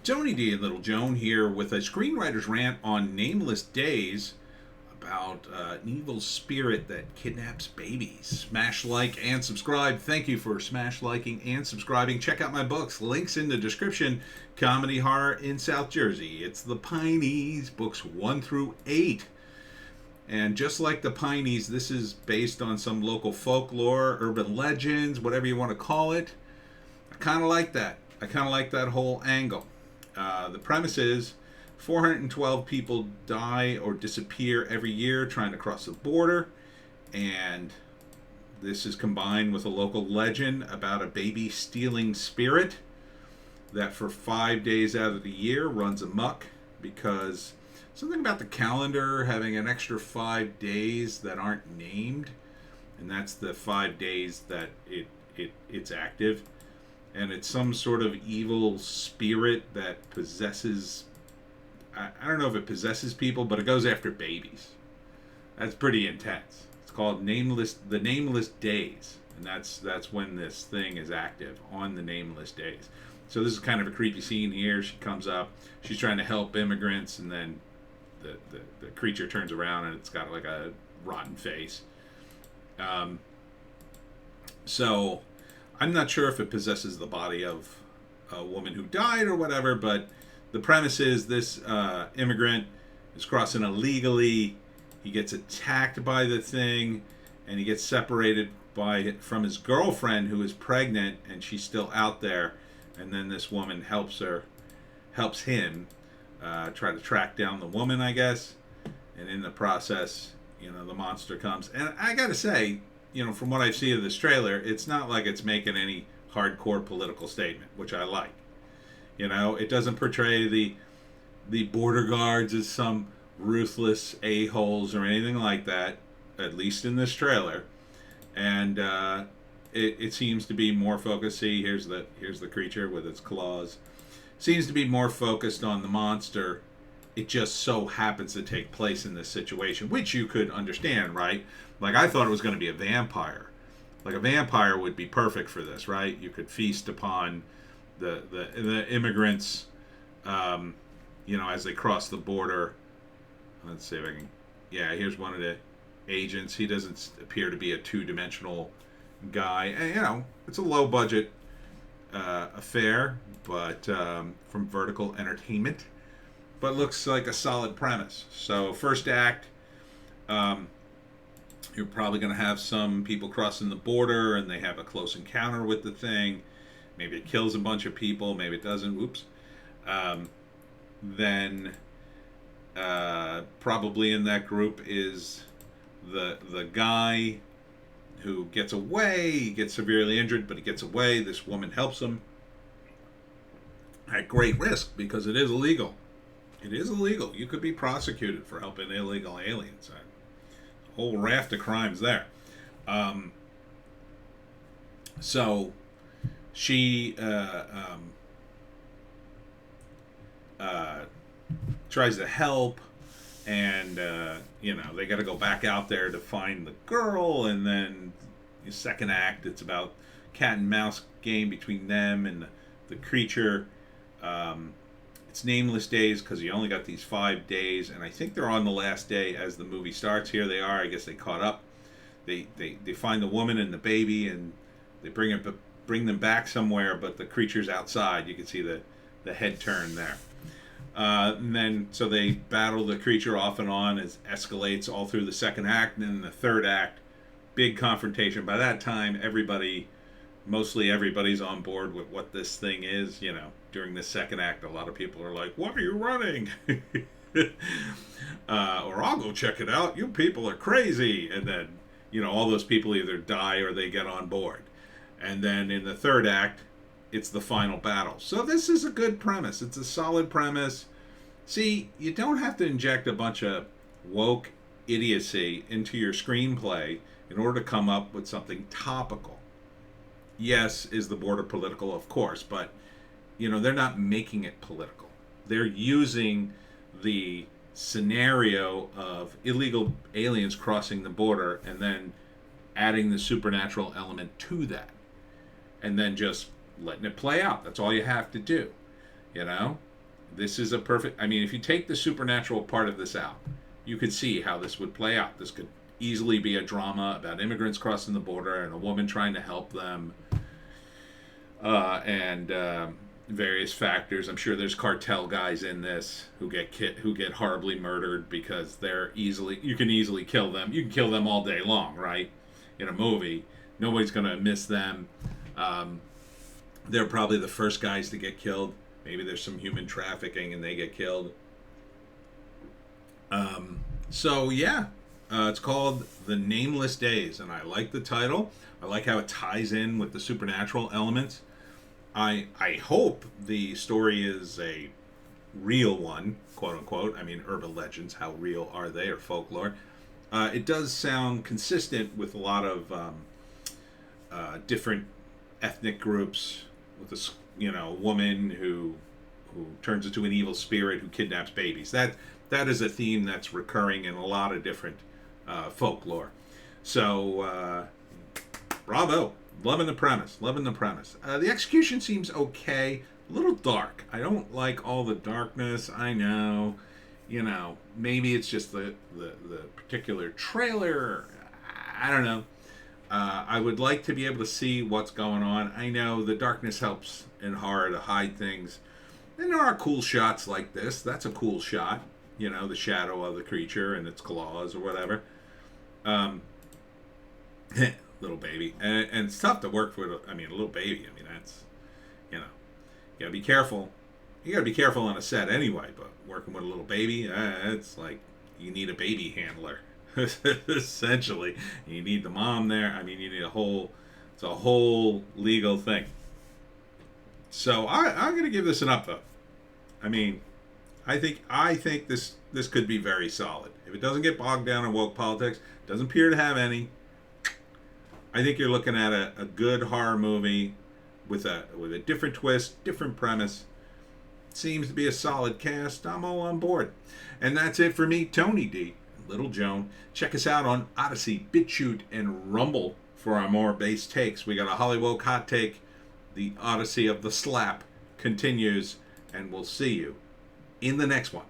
Tony D. and Little Joan here with a screenwriter's rant on Nameless Days about an evil spirit that kidnaps babies. Smash like and subscribe. Thank you for smash liking and subscribing. Check out my books. Links in the description. Comedy Horror in South Jersey. It's the Pineys, books 1 through 8. And just like the Pineys, this is based on some local folklore, urban legends, whatever you want to call it. I kind of like that. I kind of like that whole angle. The premise is 412 people die or disappear every year trying to cross the border, and this is combined with a local legend about a baby stealing spirit that for 5 days out of the year runs amok because something about the calendar having an extra 5 days that aren't named, and that's the 5 days that it's active. And it's some sort of evil spirit that possesses, I don't know if it possesses people, but it goes after babies. That's pretty intense. It's called the Nameless Days, and that's when this thing is active, on the Nameless Days. So this is kind of a creepy scene here. She comes up, she's trying to help immigrants, and then the creature turns around and it's got like a rotten face. So I'm not sure if it possesses the body of a woman who died or whatever, but the premise is this immigrant is crossing illegally. He gets attacked by the thing, and he gets separated from his girlfriend who is pregnant, and she's still out there. And then this woman helps him try to track down the woman, I guess. And in the process, the monster comes. And I gotta say, from what I see of this trailer, it's not like it's making any hardcore political statement, which I like. It doesn't portray the border guards as some ruthless a-holes or anything like that, at least in this trailer. And it seems to be more focused. See, here's the creature with its claws. Seems to be more focused on the monster. It just so happens to take place in this situation, which you could understand, right? Like, I thought it was going to be a vampire. Like, a vampire would be perfect for this, right? You could feast upon the immigrants, as they cross the border. Let's see if I can... Yeah, here's one of the agents. He doesn't appear to be a two-dimensional guy. And, it's a low-budget affair, but from Vertical Entertainment. But looks like a solid premise. So, first act... you're probably going to have some people crossing the border and they have a close encounter with the thing. Maybe it kills a bunch of people. Maybe it doesn't. Oops. Then probably in that group is the guy who gets away. He gets severely injured, but he gets away. This woman helps him at great risk because it is illegal. It is illegal. You could be prosecuted for helping illegal aliens. Whole raft of crimes there. So she tries to help, and they got to go back out there to find the girl, and then the second act, it's about cat and mouse game between them and the creature. It's Nameless Days because you only got these 5 days, and I think they're on the last day as the movie starts. Here they are. I guess they caught up. They find the woman and the baby, and they bring them back somewhere, but the creature's outside. You can see the head turn there. And then so they battle the creature off and on as escalates all through the second act, and then the third act, big confrontation. By that time, mostly everybody's on board with what this thing is. During the second act, a lot of people are like, "Why are you running?" Or "I'll go check it out. You people are crazy." And then, all those people either die or they get on board. And then in the third act, it's the final battle. So this is a good premise. It's a solid premise. See, you don't have to inject a bunch of woke idiocy into your screenplay in order to come up with something topical. Yes, is the border political? Of course, but they're not making it political. They're using the scenario of illegal aliens crossing the border and then adding the supernatural element to that. And then just letting it play out. That's all you have to do. This is a perfect. I mean, if you take the supernatural part of this out, you could see how this would play out. This could easily be a drama about immigrants crossing the border and a woman trying to help them, and various factors. I'm sure there's cartel guys in this who get horribly murdered because they're easily. You can easily kill them. You can kill them all day long, right? In a movie, nobody's gonna miss them. Um, they're probably the first guys to get killed. Maybe there's some human trafficking and they get killed. So yeah, it's called The Nameless Days, and I like the title. I like how it ties in with the supernatural elements. I hope the story is a real one, quote unquote. I mean, urban legends. How real are they, or folklore? It does sound consistent with a lot of different ethnic groups, with a woman who turns into an evil spirit who kidnaps babies. That is a theme that's recurring in a lot of different folklore. So bravo, loving the premise. The execution seems okay, a little dark. I don't like all the darkness. I know, maybe it's just the particular trailer. I don't know. I would like to be able to see what's going on. I know the darkness helps in horror to hide things. And there are cool shots like this. That's a cool shot. The shadow of the creature and its claws or whatever. Little baby. And it's tough to work with, a little baby. I mean, that's, you gotta be careful. You gotta be careful on a set anyway, but working with a little baby, it's like you need a baby handler. Essentially, you need the mom there. I mean, you need it's a whole legal thing. So I'm gonna give this an up though. I mean, I think this could be very solid. If it doesn't get bogged down in woke politics, doesn't appear to have any. I think you're looking at a good horror movie with a different twist, different premise. Seems to be a solid cast. I'm all on board. And that's it for me, Tony D. Little Joan. Check us out on Odysee, Bitchute, and Rumble for our more base takes. We got a Hollywoke hot take. The Odyssey of the Slap continues, and we'll see you in the next one.